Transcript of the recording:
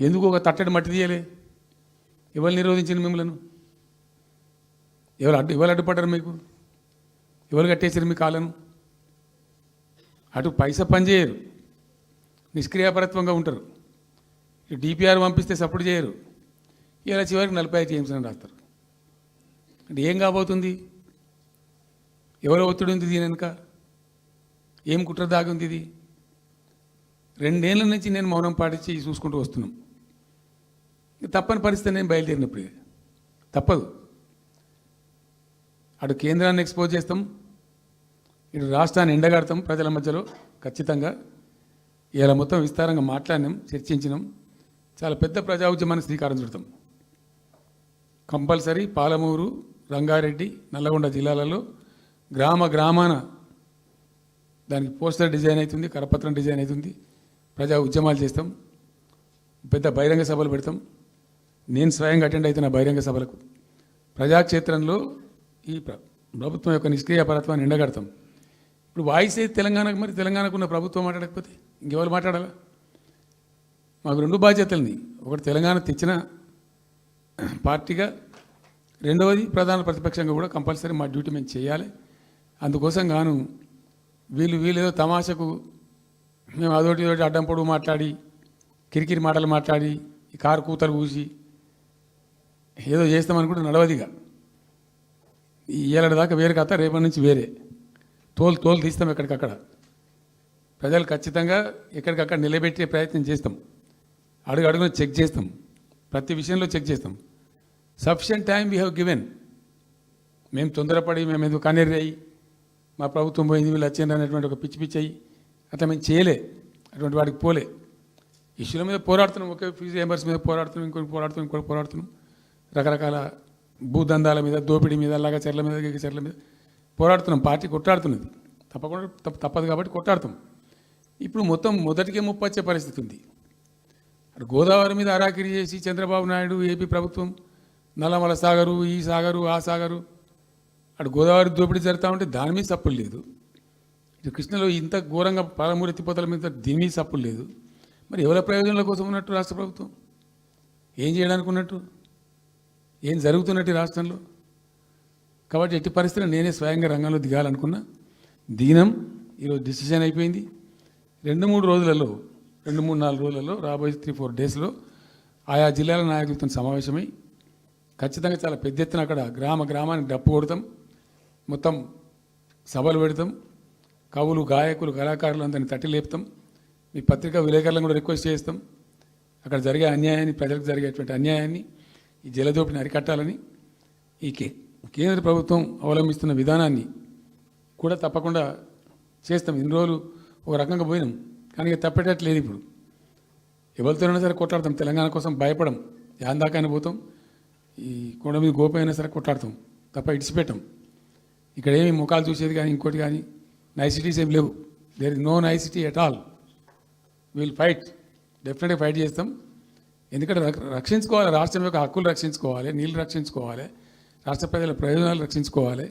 ఎందుకు ఒక తట్టడి మట్టి తీయలే? ఎవరు నిరోధించింది మిమ్మల్ని? ఎవరు అడ్డుపడ్డారు మీకు? ఎవరు కట్టేసారు మీ కాళ్ళను? అటు పైసా పనిచేయరు, నిష్క్రియాపరత్వంగా ఉంటారు. డిపిఆర్ పంపిస్తే సపోర్ట్ చేయరు. ఇలా చివరికి 45 టీఎంసీ అని రాస్తారు. అంటే ఏం కాబోతుంది? ఎవరో ఒత్తిడి ఉంది దీని వెనుక? ఏం కుట్ర దాగి ఉంది? ఇది 2 ఏళ్ళ నుంచి నేను మౌనం పాటించి చూసుకుంటూ వస్తున్నాం. తప్పని పరిస్థితి నేను బయలుదేరినప్పుడు తప్పదు. అటు కేంద్రాన్ని ఎక్స్పోజ్ చేస్తాం, ఇటు రాష్ట్రాన్ని ఎండగడతాం ప్రజల మధ్యలో ఖచ్చితంగా. ఇలా మొత్తం విస్తారంగా మాట్లాడినాం, చర్చించినాం. చాలా పెద్ద ప్రజా ఉద్యమాన్ని శ్రీకారం చుడతాం. కంపల్సరీ పాలమూరు, రంగారెడ్డి, నల్లగొండ జిల్లాలలో గ్రామాన దానికి పోస్టర్ డిజైన్ అవుతుంది, కరపత్రం డిజైన్ అవుతుంది. ప్రజా ఉద్యమాలు చేస్తాం, పెద్ద బహిరంగ సభలు పెడతాం. నేను స్వయంగా అటెండ్ అవుతున్న బహిరంగ సభలకు. ప్రజాక్షేత్రంలో ఈ ప్రభుత్వం యొక్క నిష్క్రియాపరత్వాన్ని ఎండగడతాం. ఇప్పుడు వాయిస్ అయితే తెలంగాణకు, మరి తెలంగాణకు ఉన్న ప్రభుత్వం మాట్లాడకపోతే ఇంకెవరు మాట్లాడాలా? మాకు 2 బాధ్యతలని, ఒకటి తెలంగాణ తెచ్చిన పార్టీగా, రెండవది ప్రధాన ప్రతిపక్షంగా కూడా కంపల్సరీ మా డ్యూటీ మేము చేయాలి. అందుకోసం గాను వీళ్ళు ఏదో తమాషకు మేము అదోటి అడ్డం పొడుగు మాట్లాడి, కిరికిరి మాటలు మాట్లాడి, ఈ కారు కూతలు కూసి ఏదో చేస్తామనుకుంటే నడవదిగా. ఈ ఏళ్ళ దాకా వేరే కథ, రేపటి నుంచి వేరే తోలు తీస్తాం ఎక్కడికక్కడ. ప్రజలు ఖచ్చితంగా ఎక్కడికక్కడ నిలబెట్టే ప్రయత్నం చేస్తాం. అడుగున చెక్ చేస్తాం, ప్రతి విషయంలో చెక్ చేస్తాం. Sufficient time we have given. మేము తొందరపడి మేము ఎందుకు కన్నెర్రి అయ్యి మా ప్రభుత్వం పోయింది వీళ్ళు వచ్చిండ్రు అనేటువంటి ఒక పిచ్చి అయ్యి అట్లా మేము చేయలే, అటువంటి వాడికి పోలే. ఇష్యూల మీద పోరాడుతున్నాం, ఒకే ఫీజు రియంబర్స్ మీద పోరాడుతున్నాం, ఇంకోటి పోరాడుతున్నాం. రకరకాల భూదందాల మీద, దోపిడీ మీద, చెర్ల మీద, చెర్ల మీద పోరాడుతున్నాం. పార్టీ కొట్లాడుతున్నది, తప్పదు కాబట్టి కొట్లాడుతాం. ఇప్పుడు మొత్తం మొదటికే ముప్పొచ్చే పరిస్థితి ఉంది. అటు గోదావరి మీద అరాకిరి చేసి చంద్రబాబు నాయుడు, ఏపీ ప్రభుత్వం నల్లమల సాగరు, ఈ సాగరు, ఆ సాగరు, అటు గోదావరి దోపిడీ జరుగుతూ ఉంటే దాని మీద సప్పులు లేదు. ఇటు కృష్ణలో ఇంత ఘోరంగా పాలమూరు ఎత్తిపోతల మీద దీని మీద సప్పులు లేదు. మరి ఎవరి ప్రయోజనాల కోసం ఉన్నట్టు రాష్ట్ర ప్రభుత్వం? ఏం చేయడానికి ఉన్నట్టు? ఏం జరుగుతున్నట్టు రాష్ట్రంలో? కాబట్టి ఎట్టి పరిస్థితుల్లో నేనే స్వయంగా రంగంలో దిగాలనుకున్నా. దినం ఈరోజు డిసిషన్ అయిపోయింది. 2-3 రోజులలో, 2-3-4 రోజులలో, రాబోయే 3-4 డేస్లో ఆయా జిల్లాల నాయకులతో సమావేశమై ఖచ్చితంగా చాలా పెద్ద ఎత్తున అక్కడ గ్రామానికి డప్పు కొడతాం, మొత్తం సభలు పెడతాం, కవులు, గాయకులు, కళాకారులు అందరినీ తట్టి లేపుతాం. మీ పత్రికా విలేకరులను కూడా రిక్వెస్ట్ చేస్తాం. అక్కడ జరిగే అన్యాయాన్ని, ప్రజలకు జరిగేటువంటి అన్యాయాన్ని, ఈ జలదోపిని అరికట్టాలని, ఈ కేంద్ర ప్రభుత్వం అవలంబిస్తున్న విధానాన్ని కూడా తప్పకుండా చేస్తాం. ఇన్ని రోజులు ఒక రకంగా పోయినాం, కానీ తప్పేటట్లేదు. ఇప్పుడు ఎవరితోనైనా సరే కొట్లాడతాం, తెలంగాణ కోసం భయపడం, యాందాకాన్ని పోతాం, ఈ కొండ మీద గోపైనా సరే కొట్లాడతాం, తప్ప ఇడిచిపెట్టాం. ఇక్కడ ఏమి ముఖాలు చూసేది కానీ ఇంకోటి కానీ నైసిటీస్ ఏమి లేవు. There is no necessity at all. Will fight, డెఫినెట్గా ఫైట్ చేస్తాం. ఎందుకంటే రక్షించుకోవాలి, రాష్ట్రం యొక్క హక్కులు రక్షించుకోవాలి, నీళ్ళు రక్షించుకోవాలి, రాష్ట్ర ప్రజల ప్రయోజనాలు రక్షించుకోవాలి.